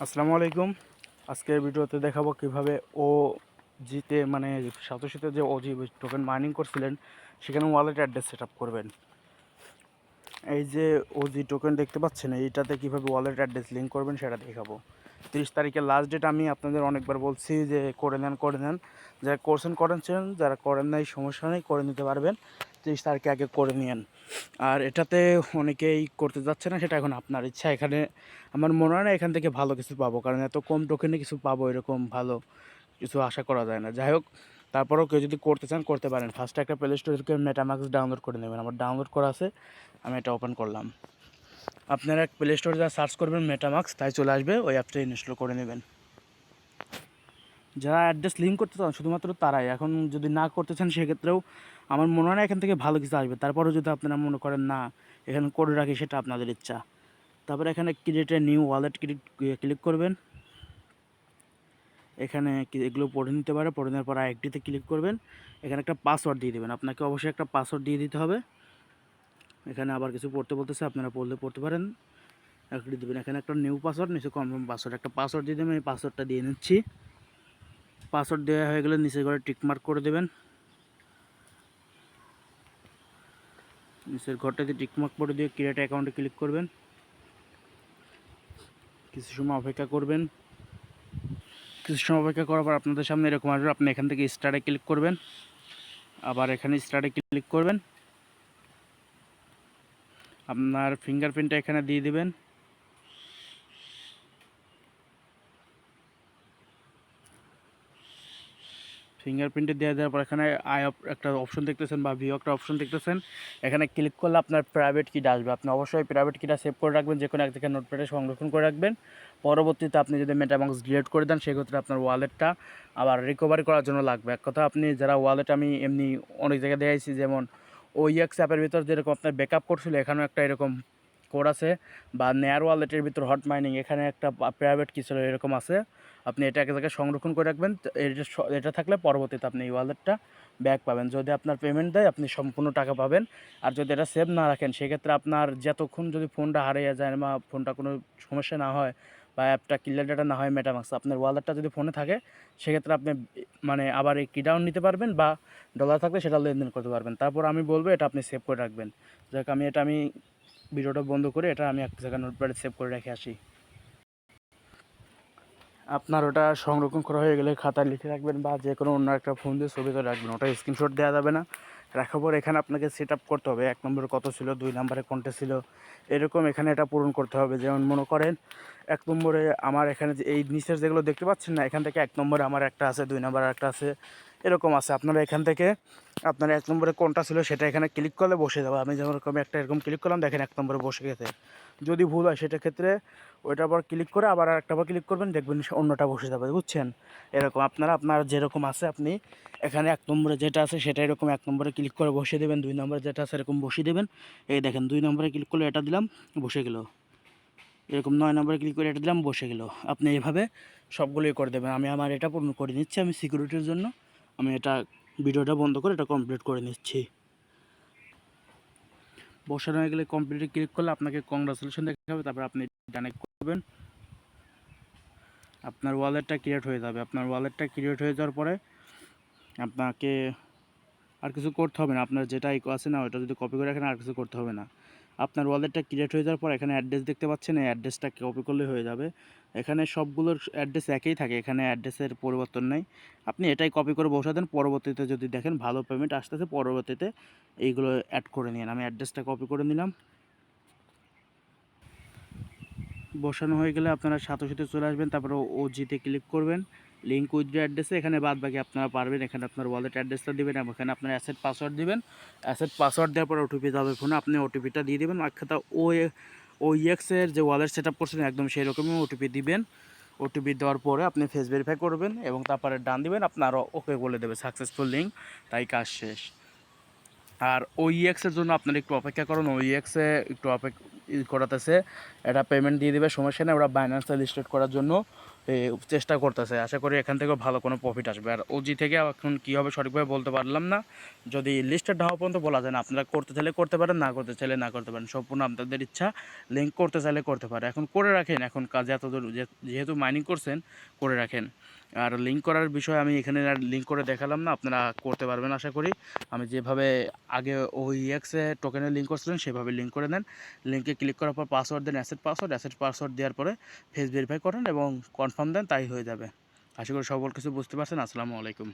আসসালামু আলাইকুম। আজকের ভিডিওতে দেখাবো কিভাবে ও জিতে মানে সাথে যে ওজি টোকেন মাইনিং করছিলেন সেখানে ওয়ালেট অ্যাড্রেস সেট আপ করবেন। এই যে ওজি টোকেন দেখতে পাচ্ছেন এইটাতে কিভাবে ওয়ালেট অ্যাড্রেস লিঙ্ক করবেন সেটা দেখাবো। 30 তারিখের লাস্ট ডেট। আমি আপনাদের অনেকবার বলছি যে করে নেন। যারা করেছেন, যারা করেন নাই সমস্যা নেই, করে নিতে পারবেন। 30 তারিখে আগে করে নিন। আর এটাতে অনেকেই করতে যাচ্ছে না, সেটা এখন আপনার ইচ্ছা। এখানে আমার মনে হয় না এখান থেকে ভালো কিছু পাবো, কারণ এত কম টোকেনে কিছু পাবো এরকম ভালো কিছু আশা করা যায় না। যাই হোক, তারপরেও কেউ যদি করতে চান করতে পারেন। ফার্স্টে একটা প্লে স্টোর থেকে মেটামাক্স ডাউনলোড করে নেবেন। আমার ডাউনলোড করা আছে, আমি এটা ওপেন করলাম। আপনারা প্লে স্টোরে যা সার্চ করবেন মেটামাক্স, তাই চলে আসবে, ওই অ্যাপটা ইনস্টল করে নেবেন। যারা অ্যাড্রেস লিঙ্ক করতে চান শুধুমাত্র তারাই। এখন যদি না করতে চান সেক্ষেত্রেও আমার মনে হয় না এখান থেকে ভালো কিছু আসবে। তারপরেও যদি আপনারা মনে করেন না এখানে করে রাখি, সেটা আপনাদের ইচ্ছা। তারপরে এখানে create a new wallet click করবেন। এখানে এগুলো পড়ে নিতে পারে, পড়ে নেওয়ার পর আইডিতে ক্লিক করবেন। এখানে একটা পাসওয়ার্ড দিয়ে দেবেন, আপনাকে অবশ্যই একটা পাসওয়ার্ড দিয়ে দিতে হবে। এখানে আবার কিছু পড়তে বলতেছে, আপনারা পড়তে পারেন। একটা দেবেন, এখানে একটা নিউ পাসওয়ার্ড, নিচে কনফার্ম পাসওয়ার্ড, একটা পাসওয়ার্ড দিয়ে দেবেন। এই পাসওয়ার্ডটা দিয়ে নিচ্ছি। পাসওয়ার্ড দেওয়া হয়ে গেলে নিচে করে টিকমার্ক করে দেবেন। নিচের ঘরটাতে টিকমার্ক করে দিয়ে ক্রিয়েট অ্যাকাউন্টে ক্লিক করবেন। কিছু সময় অপেক্ষা করবেন। কিছু সময় অপেক্ষা করার পর আপনাদের সামনে এরকম আসবে। আপনি এখান থেকে স্টার্টে ক্লিক করবেন, আবার এখানে স্টার্টে ক্লিক করবেন। আপনার ফিঙ্গারপ্রিন্টটা এখানে দিয়ে দিবেন। ফিঙ্গারপ্রিন্টে দেওয়ার পর এখানে একটা অপশন দেখতেছেন বা ভিউ একটা অপশন দেখতেছেন। এখানে ক্লিক করলে আপনার প্রাইভেট কিটা আসবে। আপনি অবশ্যই প্রাইভেট কিটা সেভ করে রাখবেন, যে কোনো এক জায়গায় নোটপ্যাডে সংরক্ষণ করে রাখবেন। পরবর্তীতে আপনি যদি মেটামাক্স ডিলিট করে দেন সেক্ষেত্রে আপনার ওয়ালেটটা আবার রিকভারি করার জন্য লাগবে। এক কথা, আপনি যারা ওয়ালেট আমি এমনি অনেক জায়গায় দেখাইছি, যেমন ওইএক্স অ্যাপের ভিতর যেরকম আপনার ব্যাকআপ করছিল, এখানেও একটা এরকম কোড আছে। বা নেয়ার ওয়ালেটের ভিতর হট মাইনিং, এখানে একটা প্রাইভেট কি ছিল এরকম আছে। আপনি এটা এক জায়গায় সংরক্ষণ করে রাখবেন। এটা থাকলে পরবর্তীতে আপনি এই ওয়ালেটটা ব্যাক পাবেন। যদি আপনার পেমেন্ট দেয় আপনি সম্পূর্ণ টাকা পাবেন। আর যদি এটা সেভ না রাখেন সেক্ষেত্রে আপনার যতক্ষণ যদি ফোনটা হারিয়ে যায় বা ফোনটা কোনো সমস্যা না হয় বা অ্যাপটা ক্লিয়ার ডাটা না হয় মেটামাক্স, আপনার ওয়ালেটটা যদি ফোনে থাকে সেক্ষেত্রে আপনি মানে আবার এই কি ডাউন নিতে পারবেন বা ডলার থাকলে সেটা লেনদেন করতে পারবেন। তারপর আমি বলবো এটা আপনি সেভ করে রাখবেন। যাক, আমি ভিডিওটা বন্ধ করে এটা আমি একটা জায়গায় নোটপ্যাডে সেভ করে রেখে আসি। আপনার ওটা সংরক্ষণ করা হয়ে গেলে খাতায় লিখে রাখবেন বা যে কোনো অন্য একটা ফোন দিয়ে ছবি করে রাখবেন। ওটা স্ক্রিনশট দেওয়া যাবে না। রাখার পর এখানে আপনাকে সেট আপ করতে হবে। 1 নম্বরে কত ছিল, 2 নম্বরে কোনটা ছিল, এরকম এখানে এটা পূরণ করতে হবে। যেমন মনে করেন 1 নম্বরে আমার এখানে যে এই নিচের যেগুলো দেখতে পাচ্ছেন না, এখান থেকে 1 নম্বরে আমার একটা আছে, 2 নম্বরে একটা আছে, এরকম আছে। আপনারা এখান থেকে আপনার 1 নম্বরে কোনটা ছিল সেটা এখানে ক্লিক করলে বসে যাবে। আমি যেমন একটা এরকম ক্লিক করলাম, দেখেন 1 নম্বরে বসে গেছে। যদি ভুল হয় সেটা ক্ষেত্রে ওইটার পর ক্লিক করে আবার আরেকটা বার ক্লিক করবেন, দেখবেন অন্যটা বসে যাবে, বুঝছেন? এরকম আপনার যেরকম আছে আপনি এখানে 1 নম্বরে যেটা আছে সেটা এরকম 1 নম্বরে ক্লিক করে বসিয়ে দেবেন, 2 নম্বরে যেটা আছে এরকম বসিয়ে দেবেন। এই দেখেন 2 নম্বরে ক্লিক করলে এটা দিলাম, বসে গেল। এরকম 9 নম্বরে ক্লিক করে এটা দিলাম, বসে গেল। আপনি এভাবে সবগুলোই করে দেবেন। আমি আমার এটা পূর্ণ করে নিচ্ছি, আমি সিকিউরিটির জন্য আমি এটা ভিডিওটা বন্ধ করে এটা কমপ্লিট করে নিচ্ছি। বসানো হয়ে গেলে কমপ্লিটে ক্লিক করলে আপনাকে কংগ্রাচুলেশন দেখাবে। তারপর আপনি ডানে করবেন, আপনার ওয়ালেটটা ক্রিয়েট হয়ে যাবে। আপনার ওয়ালেটটা ক্রিয়েট হয়ে যাওয়ার পরে আপনাকে আর কিছু করতে হবে না। আপনার যেটা আছে না, ওটা যদি কপি করে রাখেন আর কিছু করতে হবে না। আপনার ওয়ালেটটা ক্রিয়েট হয়ে যাওয়ার পর এখানে অ্যাড্রেস দেখতে পাচ্ছেন, এই অ্যাড্রেসটা কপি করলে হয়ে যাবে। এখানে সবগুলোর অ্যাড্রেস একই থাকে, এখানে অ্যাড্রেসের পরিবর্তন নেই। আপনি এটাই কপি করে বসা দেন। পরবর্তীতে যদি দেখেন ভালো পেমেন্ট আসতেছে, পরবর্তীতে এইগুলো অ্যাড করে নিন। আমি অ্যাড্রেসটা কপি করে নিলাম। বসানো হয়ে গেলে আপনারা সাথে চলে আসবেন। তারপরে ওজিতে ক্লিক করবেন, লিঙ্ক উইথড্র অ্যাড্রেসে। এখানে বাদ বাকি আপনারা পারবেন। এখানে আপনার ওয়ালেট অ্যাড্রেসটা দেবেন এবং এখানে আপনার অ্যাসেট পাসওয়ার্ড দিবেন। অ্যাসেট পাসওয়ার্ড দেওয়ার পর ওটিপি যাবে ফোনে, আপনি ওটিপিটা দিয়ে দেবেন। এক কথা ওইএক্সের যে ওয়ালেট সেট আপ করছেন একদম সেই রকমই ওটিপি দিবেন। ওটিপি দেওয়ার পরে আপনি ফেস ভেরিফাই করবেন এবং তারপরে ডান দিবেন, আপনার ওকে বলে দেবে সাকসেসফুল লিঙ্ক, তাই কাজ শেষ। আর ওইএক্সের জন্য আপনারা একটু অপেক্ষা করুন। ওইএক্সে একটু করাতেছে, এটা পেমেন্ট দিয়ে দেবে, সমস্যা নেই। ওরা বাইন্যান্সে লিস্টেড করার জন্য চেষ্টা করতেছে। আশা করি এখান থেকেও ভালো কোনো প্রফিট আসবে। আর ওজি থেকে এখন কী হবে সঠিকভাবে বলতে পারলাম না, যদি লিস্টেড না হওয়া পর্যন্ত বলা যায় না। আপনারা করতে চাইলে করতে পারেন, না করতে চাইলে না করতে পারেন, সম্পূর্ণ আপনাদের ইচ্ছা। লিঙ্ক করতে চাইলে করতে পারে, এখন করে রাখেন। এখন কাজে এতদূর যেহেতু মাইনিং করছেন, করে রাখেন। আর লিঙ্ক করার বিষয় আমি এখানে আর লিঙ্ক করে দেখালাম না, আপনারা করতে পারবেন আশা করি। আমি যেভাবে আগে OEX-এ টোকেনের লিঙ্ক করছিলেন সেভাবে লিঙ্ক করে দেন। লিঙ্কে ক্লিক করার পর পাসওয়ার্ড দেন, অ্যাসেট পাসওয়ার্ড দেওয়ার পরে ফেস ভেরিফাই করেন এবং কনফার্ম দেন, তাই হয়ে যাবে। আশা করি সকল কিছু বুঝতে পারছেন। আসসালামু আলাইকুম।